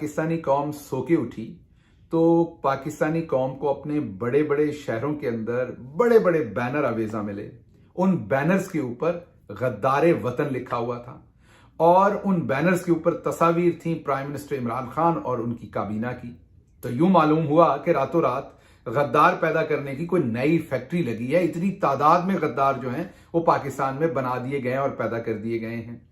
पाकिस्तानी कौम सो के उठी तो पाकिस्तानी कौम को अपने बड़े बड़े शहरों के अंदर बड़े बड़े बैनर अवेजा मिले। उन बैनर्स के ऊपर गद्दारे वतन लिखा हुआ था और उन बैनर्स के ऊपर तस्वीर थी प्राइम मिनिस्टर इमरान खान और उनकी काबीना की। तो यूं मालूम हुआ कि रातों रात गद्दार पैदा करने की कोई नई फैक्ट्री लगी है। इतनी तादाद में गद्दार जो हैं वो पाकिस्तान में बना दिए गए हैं और पैदा कर दिए गए हैं।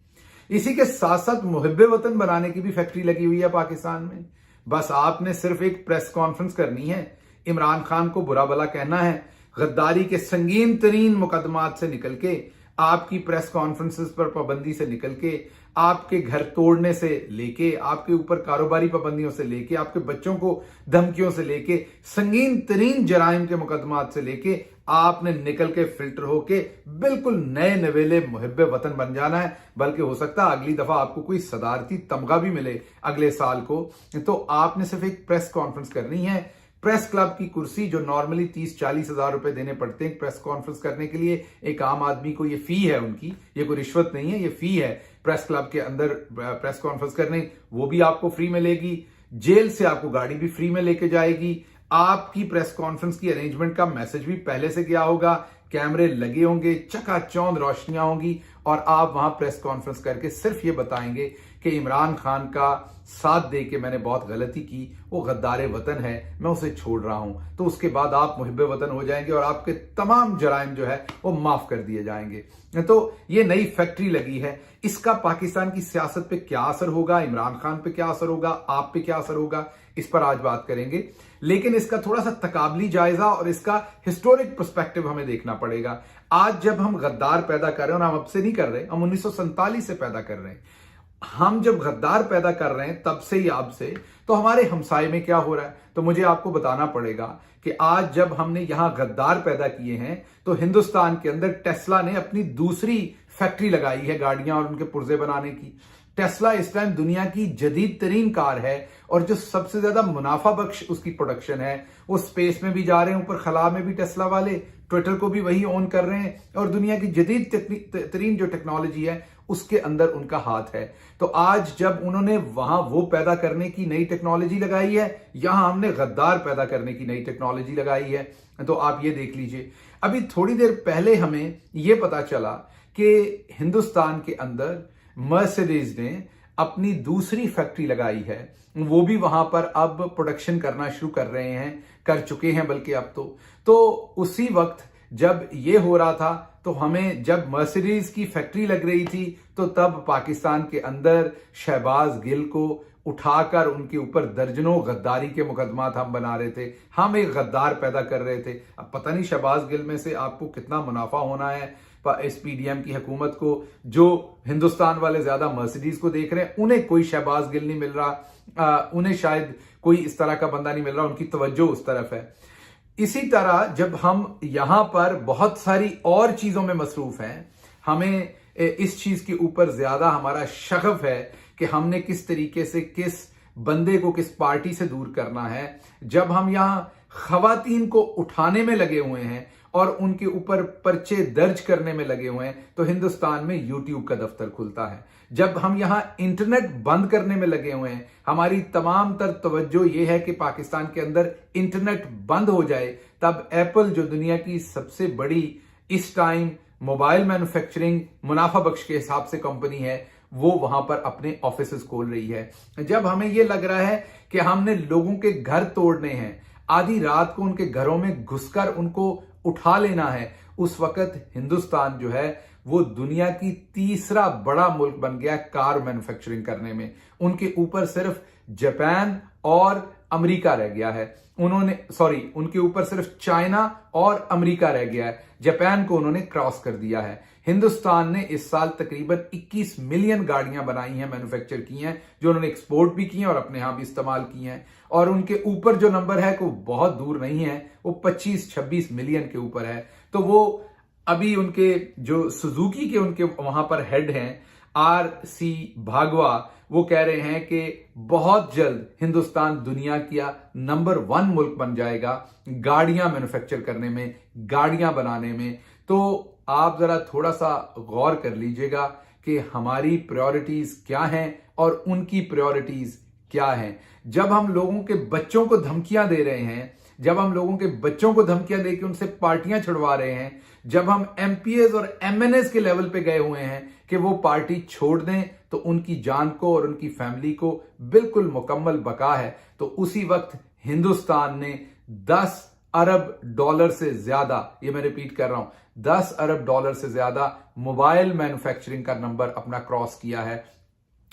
इसी के साथ साथ मुहिब्बे वतन बनाने की भी फैक्ट्री लगी हुई है पाकिस्तान में। बस आपने सिर्फ एक प्रेस कॉन्फ्रेंस करनी है, इमरान खान को बुरा भला कहना है, गद्दारी के संगीन तरीन मुकदमात से निकल के, आपकी प्रेस कॉन्फ्रेंसेस पर पाबंदी से निकल के, आपके घर तोड़ने से लेके, आपके ऊपर कारोबारी पाबंदियों से लेके, आपके बच्चों को धमकियों से लेके, संगीन तरीन जराइम के मुकदमात से लेके, आपने निकल के फिल्टर होके बिल्कुल नए नवेले मुहिब्बे वतन बन जाना है। बल्कि हो सकता है अगली दफा आपको कोई सदारती तमगा भी मिले अगले साल को। तो आपने सिर्फ एक प्रेस कॉन्फ्रेंस करनी है। प्रेस क्लब की कुर्सी जो नॉर्मली 30-40 हजार रुपए देने पड़ते हैं प्रेस कॉन्फ्रेंस करने के लिए, एक आम आदमी को ये फी है उनकी, ये कोई रिश्वत नहीं है, ये फी है प्रेस क्लब के अंदर प्रेस कॉन्फ्रेंस करने, वो भी आपको फ्री में लेगी। जेल से आपको गाड़ी भी फ्री में लेके जाएगी। आपकी प्रेस कॉन्फ्रेंस की अरेंजमेंट का मैसेज भी पहले से गया होगा, कैमरे लगे होंगे, चकाचौंध रोशनियां होंगी और आप वहां प्रेस कॉन्फ्रेंस करके सिर्फ ये बताएंगे कि इमरान खान का साथ दे के मैंने बहुत गलती की, वो गद्दारे वतन है, मैं उसे छोड़ रहा हूं। तो उसके बाद आप मुहिब्बे वतन हो जाएंगे और आपके तमाम जराइम जो है वो माफ कर दिए जाएंगे। तो ये नई फैक्ट्री लगी है, इसका पाकिस्तान की सियासत पे क्या असर होगा, इमरान खान पे क्या असर होगा, आप पे क्या असर होगा, इस पर आज बात करेंगे। लेकिन इसका थोड़ा सा तकाबली जायजा और इसका हिस्टोरिक पर्सपेक्टिव हमें देखना पड़ेगा। आज जब हम गद्दार पैदा कर रहे हैं, और हम अब से नहीं कर रहे, हम 1947 से पैदा कर रहे हैं, हम जब गद्दार पैदा कर रहे हैं तब से ही अब से, तो हमारे हमसाए में क्या हो रहा है, तो मुझे आपको बताना पड़ेगा कि आज जब हमने यहां गद्दार पैदा किए हैं तो हिंदुस्तान के अंदर टेस्ला ने अपनी दूसरी फैक्ट्री लगाई है गाड़ियां और उनके पुर्जे बनाने की। टेस्ला इस टाइम दुनिया की जदीद तरीन कार है और जो सबसे ज्यादा मुनाफा बख्श उसकी प्रोडक्शन है। वो स्पेस में भी जा रहे हैं, ऊपर खला में भी टेस्ला वाले, ट्विटर को भी वही ओन कर रहे हैं और दुनिया की जदीद तरीन जो टेक्नोलॉजी है उसके अंदर उनका हाथ है। तो आज जब उन्होंने वहां वो पैदा करने की नई टेक्नोलॉजी लगाई है, यहां हमने गद्दार पैदा करने की नई टेक्नोलॉजी लगाई है। तो आप ये देख लीजिए, अभी थोड़ी देर पहले हमें ये पता चला कि हिंदुस्तान के अंदर मर्सिडीज ने अपनी दूसरी फैक्ट्री लगाई है। वो भी वहां पर अब प्रोडक्शन करना शुरू कर रहे हैं, कर चुके हैं बल्कि अब तो उसी वक्त जब ये हो रहा था तो हमें, जब मर्सिडीज की फैक्ट्री लग रही थी तो तब पाकिस्तान के अंदर शहबाज गिल को उठाकर उनके ऊपर दर्जनों गद्दारी के मुकदमात हम बना रहे थे। हम एक गद्दार पैदा कर रहे थे। अब पता नहीं शहबाज गिल में से आपको कितना मुनाफा होना है इस पीडीएम की हुकूमत को। जो हिंदुस्तान वाले ज्यादा मर्सिडीज को देख रहे हैं उन्हें कोई शहबाज गिल नहीं मिल रहा, उन्हें शायद कोई इस तरह का बंदा नहीं मिल रहा, उनकी तवज्जो उस तरफ है। इसी तरह जब हम यहां पर बहुत सारी और चीजों में मसरूफ हैं, हमें इस चीज के ऊपर ज्यादा हमारा शगफ है कि हमने किस तरीके से किस बंदे को किस पार्टी से दूर करना है। जब हम यहां खवातीन को उठाने में लगे हुए हैं और उनके ऊपर पर्चे दर्ज करने में लगे हुए हैं तो हिंदुस्तान में यूट्यूब का दफ्तर खुलता है। जब हम यहां इंटरनेट बंद करने में लगे हुए हैं, हमारी तमाम तर तवज्जो यह है कि पाकिस्तान के अंदर इंटरनेट बंद हो जाए, तब एप्पल जो दुनिया की सबसे बड़ी इस टाइम मोबाइल मैन्युफैक्चरिंग मुनाफा बख्श के हिसाब से कंपनी है, वो वहां पर अपने ऑफिसेस खोल रही है। जब हमें यह लग रहा है कि हमने लोगों के घर तोड़ने हैं, आधी रात को उनके घरों में घुसकर उनको उठा लेना है, उस वक्त हिंदुस्तान जो है वो दुनिया की तीसरा बड़ा मुल्क बन गया कार मैन्युफैक्चरिंग करने में। उनके ऊपर सिर्फ जापान और अमेरिका रह गया है। उनके ऊपर सिर्फ चाइना और अमेरिका रह गया है। जापान को उन्होंने क्रॉस कर दिया है। हिंदुस्तान ने इस साल तकरीबन 21 मिलियन गाड़ियां बनाई हैं, मैन्युफैक्चर की हैं, जो उन्होंने एक्सपोर्ट भी की हैं और अपने यहां भी इस्तेमाल की हैं। और उनके ऊपर जो नंबर है वो बहुत दूर नहीं है, वो 25-26 मिलियन के ऊपर है। तो वो अभी उनके जो सुजुकी के उनके वहां पर हेड हैं RC भागवा, वो कह रहे हैं कि बहुत जल्द हिंदुस्तान दुनिया का नंबर 1 मुल्क बन जाएगा गाड़ियां मैन्युफैक्चर करने में, गाड़ियां बनाने में। तो आप जरा थोड़ा सा गौर कर लीजिएगा कि हमारी प्रायोरिटीज क्या हैं और उनकी प्रायोरिटीज क्या हैं, जब हम लोगों के बच्चों को धमकियां दे रहे हैं, जब हम लोगों के बच्चों को धमकियां देकर उनसे पार्टियां छुड़वा रहे हैं, जब हम एमपीएस और एमएनएस के लेवल पे गए हुए हैं कि वो पार्टी छोड़ दें, तो उनकी जान को और उनकी फैमिली को बिल्कुल मुकम्मल बका है। तो उसी वक्त हिंदुस्तान ने 10 अरब डॉलर से ज्यादा, ये मैं रिपीट कर रहा हूं, 10 अरब डॉलर से ज्यादा मोबाइल मैन्युफैक्चरिंग का नंबर अपना क्रॉस किया है।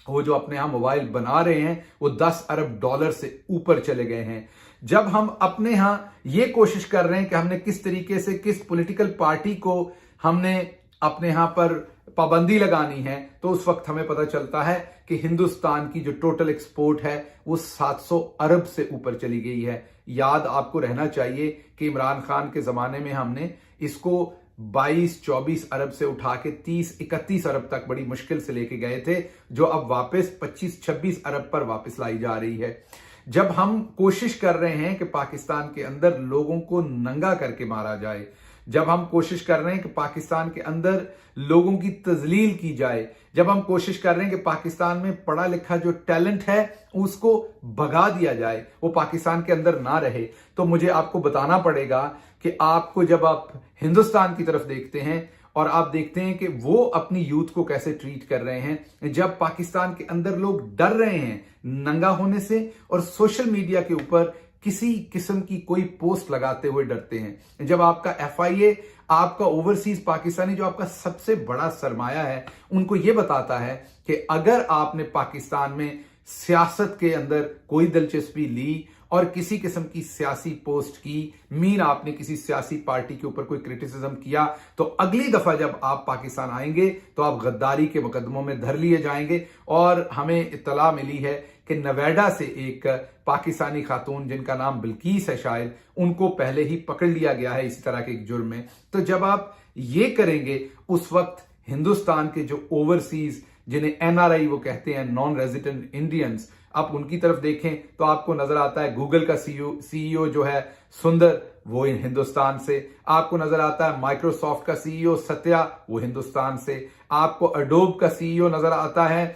वो जो अपने यहां मोबाइल बना रहे हैं वो 10 अरब डॉलर से ऊपर चले गए हैं। जब हम अपने यहां ये कोशिश कर रहे हैं कि हमने किस तरीके से किस पॉलिटिकल पार्टी को हमने अपने यहां पर पाबंदी लगानी है, तो उस वक्त हमें पता चलता है कि हिंदुस्तान की जो टोटल एक्सपोर्ट है वो 700 अरब से ऊपर चली गई है। याद आपको रहना चाहिए कि इमरान खान के जमाने में हमने इसको 22-24 अरब से उठा के 30-31 अरब तक बड़ी मुश्किल से लेके गए थे, जो अब वापस 25-26 अरब पर वापस लाई जा रही है। जब हम कोशिश कर रहे हैं कि पाकिस्तान के अंदर लोगों को नंगा करके मारा जाए, जब हम कोशिश कर रहे हैं कि पाकिस्तान के अंदर लोगों की तजलील की जाए, जब हम कोशिश कर रहे हैं कि पाकिस्तान में पढ़ा लिखा जो टैलेंट है उसको भगा दिया जाए, वो पाकिस्तान के अंदर ना रहे, तो मुझे आपको बताना पड़ेगा कि आपको जब आप हिंदुस्तान की तरफ देखते हैं और आप देखते हैं कि वो अपनी यूथ को कैसे ट्रीट कर रहे हैं, जब पाकिस्तान के अंदर लोग डर रहे हैं नंगा होने से और सोशल मीडिया के ऊपर किसी किस्म की कोई पोस्ट लगाते हुए डरते हैं, जब आपका एफआईए, आपका ओवरसीज पाकिस्तानी जो आपका सबसे बड़ा सरमाया है, उनको यह बताता है कि अगर आपने पाकिस्तान में सियासत के अंदर कोई दिलचस्पी ली और किसी किस्म की सियासी पोस्ट की, मीन आपने किसी सियासी पार्टी के ऊपर कोई क्रिटिसिज्म किया, तो अगली दफा जब आप पाकिस्तान आएंगे तो आप गद्दारी के मुकदमों में धर लिए जाएंगे। और हमें इत्तला मिली है कि नवेडा से एक पाकिस्तानी खातून जिनका नाम बिल्कीस है शायद, उनको पहले ही पकड़ लिया गया है इसी तरह के एक जुर्म में। तो जब आप ये करेंगे उस वक्त हिंदुस्तान के जो ओवरसीज, जिन्हें एनआरआई वो कहते हैं, नॉन रेजिडेंट इंडियंस, आप उनकी तरफ देखें तो आपको नजर आता है गूगल का सीईओ जो है सुंदर, वो हिंदुस्तान से, आपको नजर आता है माइक्रोसॉफ्ट का सीईओ सत्या, वो हिंदुस्तान से, आपको अडोब का सीईओ नजर आता है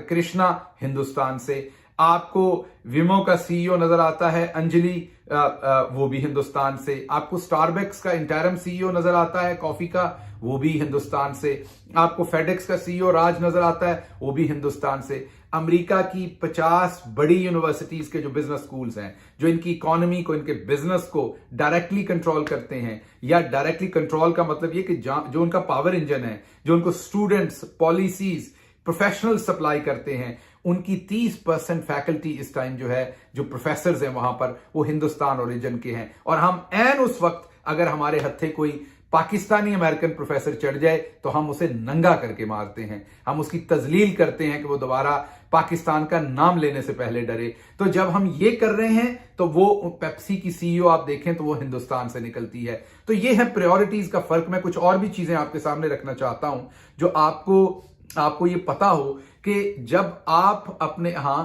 कृष्णा, हिंदुस्तान से, आपको विमो का सीईओ नजर आता है अंजलि, वो भी हिंदुस्तान से, आपको स्टारबक्स का इंटरम सीईओ नजर आता है कॉफी का, वो भी हिंदुस्तान से, आपको फेडेक्स का सीईओ राज नजर आता है, वो भी हिंदुस्तान से। अमेरिका की 50 बड़ी यूनिवर्सिटीज के जो बिजनेस स्कूल्स हैं, जो इनकी इकोनॉमी को, इनके बिजनेस को डायरेक्टली कंट्रोल करते हैं, या डायरेक्टली कंट्रोल का मतलब ये कि जो उनका पावर इंजन है, जो उनको स्टूडेंट्स, पॉलिसीज, प्रोफेशनल सप्लाई करते हैं, उनकी 30% फैकल्टी इस टाइम जो है, जो प्रोफेसर्स हैं वहां पर, वो हिंदुस्तान ओरिजिन के हैं। और हम एन उस वक्त अगर हमारे हत्थे कोई पाकिस्तानी अमेरिकन प्रोफेसर चढ़ जाए तो हम उसे नंगा करके मारते हैं, हम उसकी तजलील करते हैं कि वो दोबारा पाकिस्तान का नाम लेने से पहले डरे। तो जब हम ये कर रहे हैं तो वो पेप्सी की सीईओ आप देखें तो वो हिंदुस्तान से निकलती है। तो ये है प्रायोरिटीज का फर्क। मैं कुछ और भी चीजें आपके सामने रखना चाहता हूं जो आपको ये पता हो कि जब आप अपने यहां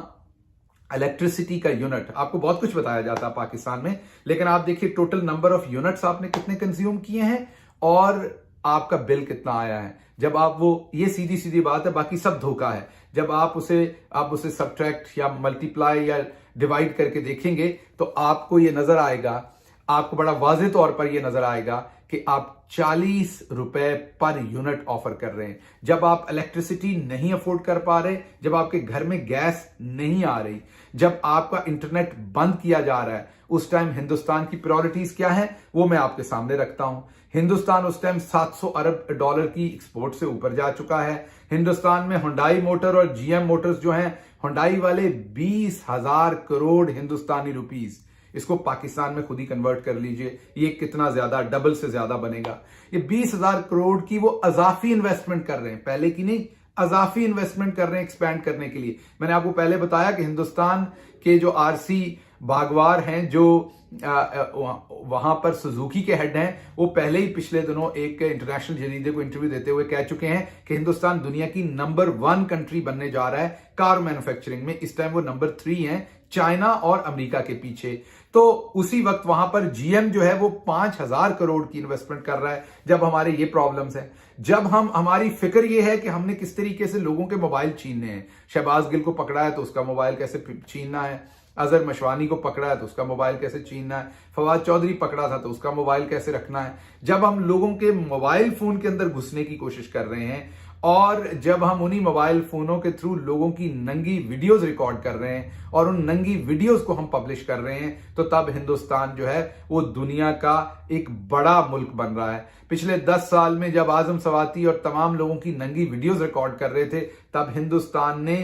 इलेक्ट्रिसिटी का यूनिट, आपको बहुत कुछ बताया जाता है पाकिस्तान में, लेकिन आप देखिए टोटल नंबर ऑफ यूनिट्स आपने कितने कंज्यूम किए हैं और आपका बिल कितना आया है। जब आप ये सीधी सीधी बात है, बाकी सब धोखा है। जब आप उसे सब्ट्रैक्ट या मल्टीप्लाई या डिवाइड करके देखेंगे तो आपको ये नजर आएगा, आपको बड़ा वाज़ेह तौर पर यह नजर आएगा कि आप 40 रुपए पर यूनिट ऑफर कर रहे हैं। जब आप इलेक्ट्रिसिटी नहीं अफोर्ड कर पा रहे, जब आपके घर में गैस नहीं आ रही, जब आपका इंटरनेट बंद किया जा रहा है, उस टाइम हिंदुस्तान की प्रायोरिटीज क्या है वो मैं आपके सामने रखता हूं। हिंदुस्तान उस टाइम 700 अरब डॉलर की एक्सपोर्ट से ऊपर जा चुका है। हिंदुस्तान में हुंडई मोटर और जीएम मोटर्स जो हैं, हुंडई वाले 20,000 करोड़ हिंदुस्तानी रुपीस, इसको पाकिस्तान में खुद ही कन्वर्ट कर लीजिए, ये कितना ज्यादा, डबल से ज्यादा बनेगा। ये 20,000 करोड़ की वो अजाफी इन्वेस्टमेंट कर रहे हैं, पहले की नहीं, अजाफी इन्वेस्टमेंट कर रहे हैं एक्सपैंड करने के लिए। मैंने आपको पहले बताया कि हिंदुस्तान के जो आरसी बागवार हैं, जो वहां पर सुजुकी के हेड हैं, वो पहले ही पिछले दिनों एक इंटरनेशनल जरीदे को इंटरव्यू देते हुए कह चुके हैं कि हिंदुस्तान दुनिया की नंबर 1 कंट्री बनने जा रहा है कार मैन्युफैक्चरिंग में। इस टाइम वो नंबर 3 है, चाइना और अमेरिका के पीछे। तो उसी वक्त वहां पर जीएम जो है वो 5,000 करोड़ की इन्वेस्टमेंट कर रहा है, जब हमारे ये प्रॉब्लम्स हैं। जब हमारी फिक्र ये है कि हमने किस तरीके से लोगों के मोबाइल छीनने हैं। शहबाज गिल को पकड़ा है तो उसका मोबाइल कैसे छीनना है, अजहर मशवानी को पकड़ा है तो उसका मोबाइल कैसे छीनना है, फवाद चौधरी पकड़ा था तो उसका मोबाइल कैसे रखना है। जब हम लोगों के मोबाइल फोन के अंदर घुसने की कोशिश कर रहे हैं और जब हम उन्हीं मोबाइल फोनों के थ्रू लोगों की नंगी वीडियोस रिकॉर्ड कर रहे हैं और उन नंगी वीडियोस को हम पब्लिश कर रहे हैं, तो तब हिंदुस्तान जो है वो दुनिया का एक बड़ा मुल्क बन रहा है। पिछले 10 साल में जब आजम सवाती और तमाम लोगों की नंगी वीडियोस रिकॉर्ड कर रहे थे, तब हिंदुस्तान ने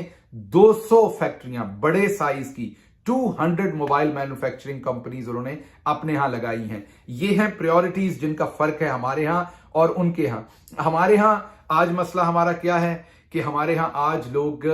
200 फैक्ट्रियां बड़े साइज की 200 मोबाइल मैन्युफैक्चरिंग कंपनीज उन्होंने अपने यहां लगाई हैं। ये हैं प्रायोरिटीज जिनका फर्क है हमारे यहां और उनके यहां। हमारे यहां आज मसला हमारा क्या है कि हमारे यहां आज लोग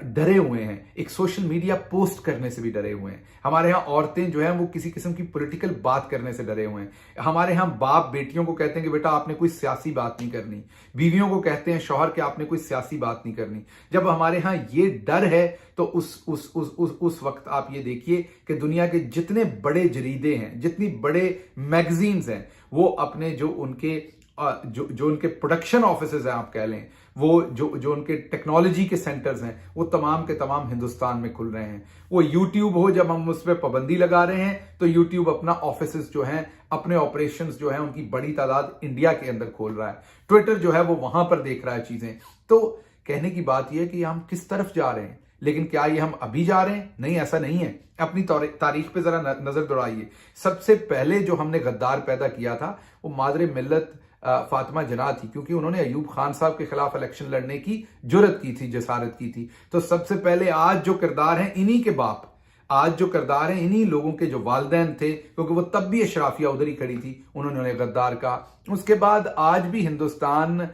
डरे हुए हैं, एक सोशल मीडिया पोस्ट करने से भी डरे हुए हैं। हमारे यहां औरतें जो हैं वो किसी किस्म की पॉलिटिकल बात करने से डरे हुए हैं। हमारे यहां बाप बेटियों को कहते हैं कि बेटा आपने कोई सियासी बात नहीं करनी, बीवियों को कहते हैं शौहर कि आपने कोई सियासी बात नहीं करनी। जब हमारे यहां ये डर है तो उस वक्त आप ये देखिए कि दुनिया के जितने बड़े जरीदे हैं, जितनी बड़े मैगजीन्स हैं, वो अपने जो उनके प्रोडक्शन ऑफिसेज हैं आप कह लें, वो जो उनके टेक्नोलॉजी के सेंटर्स हैं, वो तमाम के तमाम हिंदुस्तान में खुल रहे हैं। वो यूट्यूब हो, जब हम उस पर पाबंदी लगा रहे हैं तो यूट्यूब अपना ऑफिसेज जो हैं, अपने ऑपरेशंस जो हैं, उनकी बड़ी तादाद इंडिया के अंदर खोल रहा है। ट्विटर जो है वो वहां पर देख रहा है चीजें। तो कहने की बात यह है कि हम किस तरफ जा रहे हैं, लेकिन क्या ये हम अभी जा रहे हैं? नहीं, ऐसा नहीं है। अपनी तारीख पे जरा नजर दौड़ाइए। सबसे पहले जो हमने गद्दार पैदा किया था वो मादरे मिल्लत फातिमा जना थी, क्योंकि उन्होंने अयूब खान साहब के खिलाफ इलेक्शन लड़ने की जुर्रत की थी, जसारत की थी। तो सबसे पहले आज जो किरदार हैं इन्हीं के बाप, आज जो किरदार हैं इन्हीं लोगों के जो वालिदैन थे, क्योंकि वो तब भी अशराफिया उधर ही खड़ी थी, उन्होंने गद्दार कहा। उसके बाद आज भी हिंदुस्तान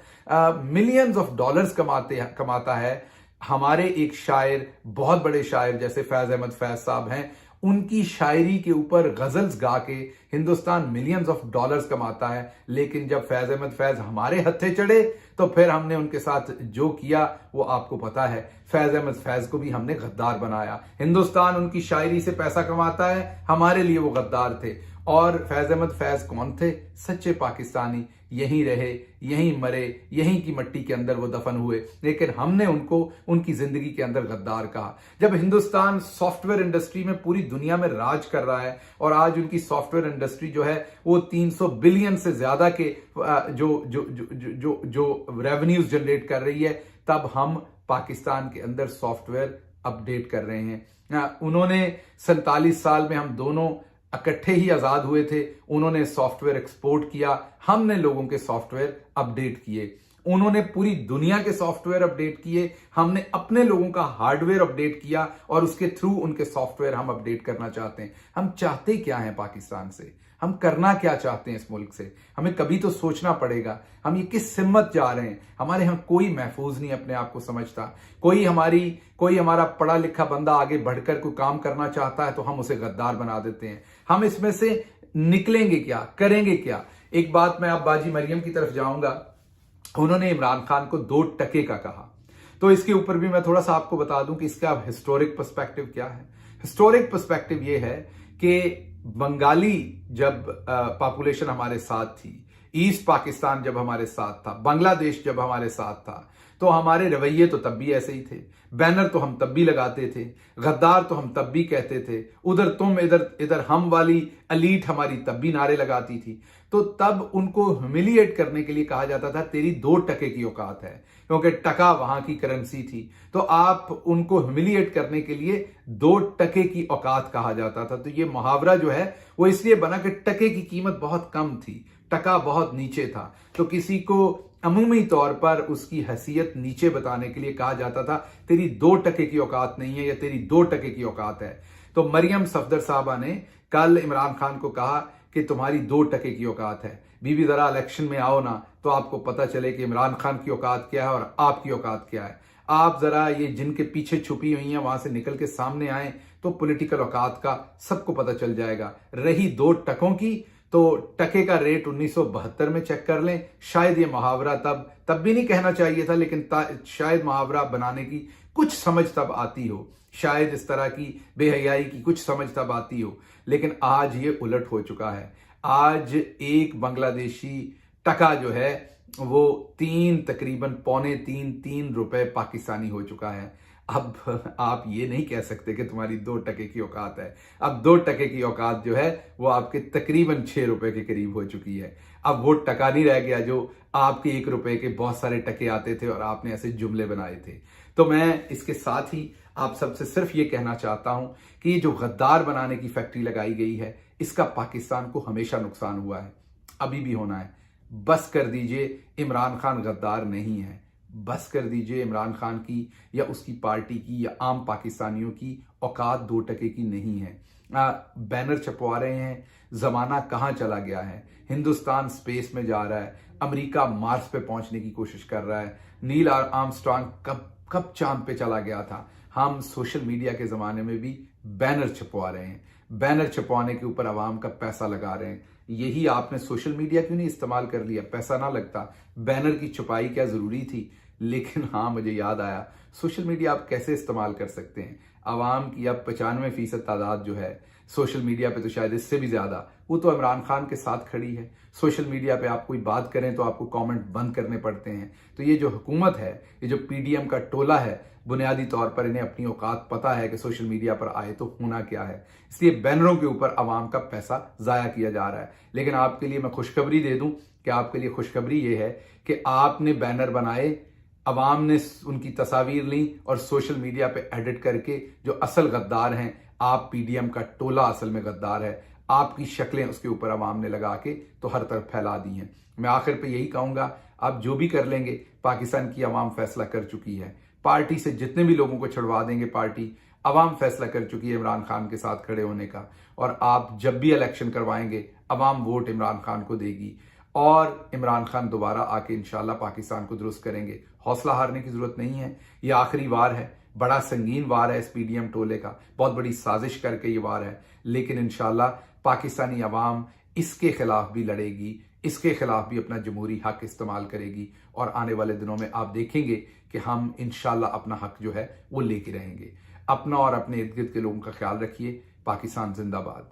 मिलियंस ऑफ डॉलर्स कमाता है। हमारे एक शायर, बहुत बड़े शायर जैसे फैज अहमद फैज साहब हैं, उनकी शायरी के ऊपर गजल्स गा के हिंदुस्तान मिलियंस ऑफ डॉलर्स कमाता है। लेकिन जब फैज अहमद फैज हमारे हत्थे चढ़े तो फिर हमने उनके साथ जो किया वो आपको पता है। फैज अहमद फैज को भी हमने गद्दार बनाया। हिंदुस्तान उनकी शायरी से पैसा कमाता है, हमारे लिए वो गद्दार थे। और फैज अहमद फैज कौन थे? सच्चे पाकिस्तानी, यहीं रहे, यहीं मरे, यहीं की मट्टी के अंदर वो दफन हुए, लेकिन हमने उनको उनकी जिंदगी के अंदर गद्दार कहा। जब हिंदुस्तान सॉफ्टवेयर इंडस्ट्री में पूरी दुनिया में राज कर रहा है और आज उनकी सॉफ्टवेयर इंडस्ट्री जो है वो 300 बिलियन से ज्यादा के जो रेवेन्यूज जनरेट कर रही है, तब हम पाकिस्तान के अंदर सॉफ्टवेयर अपडेट कर रहे हैं। उन्होंने 47 साल में हम दोनों इकट्ठे ही आजाद हुए थे। उन्होंने सॉफ्टवेयर एक्सपोर्ट किया, हमने लोगों के सॉफ्टवेयर अपडेट किए। उन्होंने पूरी दुनिया के सॉफ्टवेयर अपडेट किए, हमने अपने लोगों का हार्डवेयर अपडेट किया और उसके थ्रू उनके सॉफ्टवेयर हम अपडेट करना चाहते हैं। हम चाहते क्या हैं पाकिस्तान से? हम करना क्या चाहते हैं इस मुल्क से? हमें कभी तो सोचना पड़ेगा। हम ये किस सिमत जा रहे हैं? हमारे यहां कोई महफूज नहीं अपने आप को समझता। कोई हमारा पढ़ा लिखा बंदा आगे बढ़कर कोई काम करना चाहता है तो हम उसे गद्दार बना देते हैं। हम इसमें से निकलेंगे क्या, करेंगे क्या? एक बात मैं अब बाजी मरियम की तरफ जाऊंगा। उन्होंने इमरान खान को 2 टके का कहा, तो इसके ऊपर भी मैं थोड़ा सा आपको बता दूं कि इसका हिस्टोरिक पर्सपेक्टिव क्या है। हिस्टोरिक पर्सपेक्टिव ये है कि बंगाली जब पॉपुलेशन हमारे साथ थी, ईस्ट पाकिस्तान जब हमारे साथ था, बांग्लादेश जब हमारे साथ था, तो हमारे रवैये तो तब भी ऐसे ही थे। बैनर तो हम तब भी लगाते थे, गद्दार तो हम तब भी कहते थे, उधर तुम इधर हम वाली एलीट हमारी तब भी नारे लगाती थी। तो तब उनको ह्यूमिलिएट करने के लिए कहा जाता था तेरी 2 टके की औकात है, क्योंकि टका वहां की करेंसी थी। तो आप उनको ह्यूमिलिएट करने के लिए 2 टके की औकात कहा जाता था। तो ये मुहावरा जो है वो इसलिए बना कि टके की कीमत बहुत कम थी, टका बहुत नीचे था। तो किसी को अमूमी तौर पर उसकी हैसियत नीचे बताने के लिए कहा जाता था तेरी 2 टके की औकात नहीं है या तेरी 2 टके की औकात है। तो मरियम सफदर साहबा ने कल इमरान खान को कहा कि तुम्हारी 2 टके की औकात है। बीबी जरा इलेक्शन में आओ ना तो आपको पता चले कि इमरान खान की औकात क्या है और आपकी औकात क्या है। आप जरा ये जिनके पीछे छुपी हुई हैं वहां से निकल के सामने आए तो पॉलिटिकल औकात का सबको पता चल जाएगा। रही 2 टकों की, तो टके का रेट 1972 में चेक कर लें। शायद ये मुहावरा तब भी नहीं कहना चाहिए था, लेकिन शायद मुहावरा बनाने की कुछ समझ तब आती हो, शायद इस तरह की बेहयाई की कुछ समझ तब आती हो। लेकिन आज ये उलट हो चुका है। आज एक बांग्लादेशी टका जो है वो तकरीबन पौने 3 रुपए पाकिस्तानी हो चुका है। अब आप ये नहीं कह सकते कि तुम्हारी 2 टके की औकात है। अब 2 टके की औकात जो है वो आपके तकरीबन 6 रुपए के करीब हो चुकी है। अब वो टका नहीं रह गया जो आपके 1 रुपए के बहुत सारे टके आते थे और आपने ऐसे जुमले बनाए थे। तो मैं इसके साथ ही आप सबसे सिर्फ ये कहना चाहता हूं कि ये जो गद्दार बनाने की फैक्ट्री लगाई गई है, इसका पाकिस्तान को हमेशा नुकसान हुआ है, अभी भी होना है। बस कर दीजिए, इमरान खान गद्दार नहीं है। बस कर दीजिए, इमरान खान की या उसकी पार्टी की या आम पाकिस्तानियों की औकात 2 टके की नहीं है। बैनर छपवा रहे हैं, जमाना कहां चला गया है। हिंदुस्तान स्पेस में जा रहा है, अमेरिका मार्स पे पहुंचने की कोशिश कर रहा है। नील आर्मस्ट्रांग कब चांद पे चला गया था। हम सोशल मीडिया के जमाने में भी बैनर छपवा रहे हैं। बैनर छपवाने के ऊपर आवाम का पैसा लगा रहे हैं। यही आपने सोशल मीडिया क्यों नहीं इस्तेमाल कर लिया? पैसा ना लगता, बैनर की छपाई क्या जरूरी थी? लेकिन हाँ, मुझे याद आया, सोशल मीडिया आप कैसे इस्तेमाल कर सकते हैं। आवाम की अब 95% तादाद जो है सोशल मीडिया पे, तो शायद इससे भी ज्यादा, वो तो इमरान खान के साथ खड़ी है। सोशल मीडिया पे आप कोई बात करें तो आपको कमेंट बंद करने पड़ते हैं। तो ये जो हुकूमत है, ये जो पीडीएम का टोला है, बुनियादी तौर पर इन्हें अपनी औकात पता है कि सोशल मीडिया पर आए तो होना क्या है। इसलिए बैनरों के ऊपर आवाम का पैसा जाया किया जा रहा है। लेकिन आपके लिए मैं खुशखबरी दे दूं कि आपके लिए खुशखबरी ये है कि आपने बैनर बनाए, अवाम ने उनकी तस्वीर ली और सोशल मीडिया पे एडिट करके जो असल गद्दार हैं, आप पीडीएम का टोला असल में गद्दार है, आपकी शक्लें उसके ऊपर अवाम ने लगा के तो हर तरफ फैला दी हैं। मैं आखिर पे यही कहूंगा, आप जो भी कर लेंगे, पाकिस्तान की अवाम फैसला कर चुकी है। पार्टी से जितने भी लोगों को छुड़वा देंगे, पार्टी अवाम फैसला कर चुकी है इमरान खान के साथ खड़े होने का। और आप जब भी इलेक्शन करवाएंगे, अवाम वोट इमरान खान को देगी और इमरान खान दोबारा आके इंशाल्लाह पाकिस्तान को दुरुस्त करेंगे। हौसला हारने की जरूरत नहीं है। ये आखिरी वार है, बड़ा संगीन वार है इस पीडीएम टोले का, बहुत बड़ी साजिश करके ये वार है। लेकिन इंशाल्लाह पाकिस्तानी अवाम इसके खिलाफ भी लड़ेगी, इसके खिलाफ भी अपना जमहूरी हक इस्तेमाल करेगी और आने वाले दिनों में आप देखेंगे कि हम इंशाल्लाह अपना हक जो है वो लेके रहेंगे। अपना और अपने इर्द गिर्द के लोगों का ख्याल रखिए। पाकिस्तान जिंदाबाद।